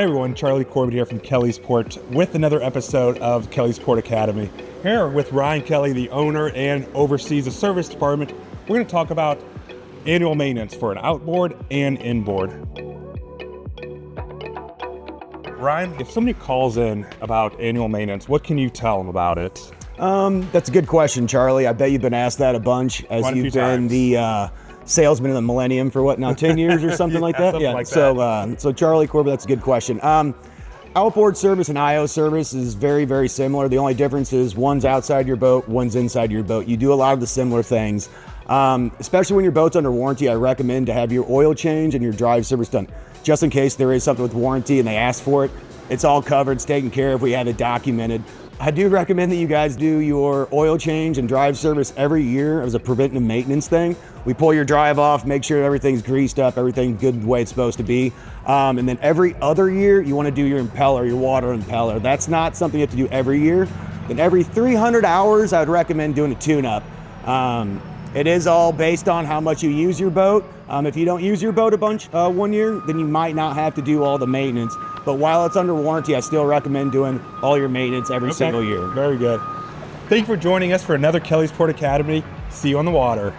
Hey everyone, Charlie Corbett here from Kelly's Port with another episode of Kelly's Port Academy. Here with Ryan Kelly, the owner and oversees the service department. We're going to talk about annual maintenance for an outboard and inboard. Ryan, if somebody calls in about annual maintenance, what can you tell them about it? That's a good question, Charlie. I bet you've been asked that a bunch as you've been the salesman of the millennium for what now, 10 years or something like that? Something like that. So Charlie Corbett, that's a good question. Outboard service and IO service is very, very similar. The only difference is one's outside your boat, one's inside your boat. You do a lot of the similar things. Especially when your boat's under warranty, I recommend to have your oil change and your drive service done. Just in case there is something with warranty and they ask for it, it's all covered, it's taken care of, we have it documented. I do recommend that you guys do your oil change and drive service every year as a preventive maintenance thing. We pull your drive off, make sure everything's greased up, everything's good the way it's supposed to be. And then every other year, you want to do your impeller, your water impeller. That's not something you have to do every year. Then every 300 hours, I would recommend doing a tune-up. It is all based on how much you use your boat. If you don't use your boat a bunch one year, then you might not have to do all the maintenance. But while it's under warranty, I still recommend doing all your maintenance every single year. Very good. Thank you for joining us for another Kelly's Port Academy. See you on the water.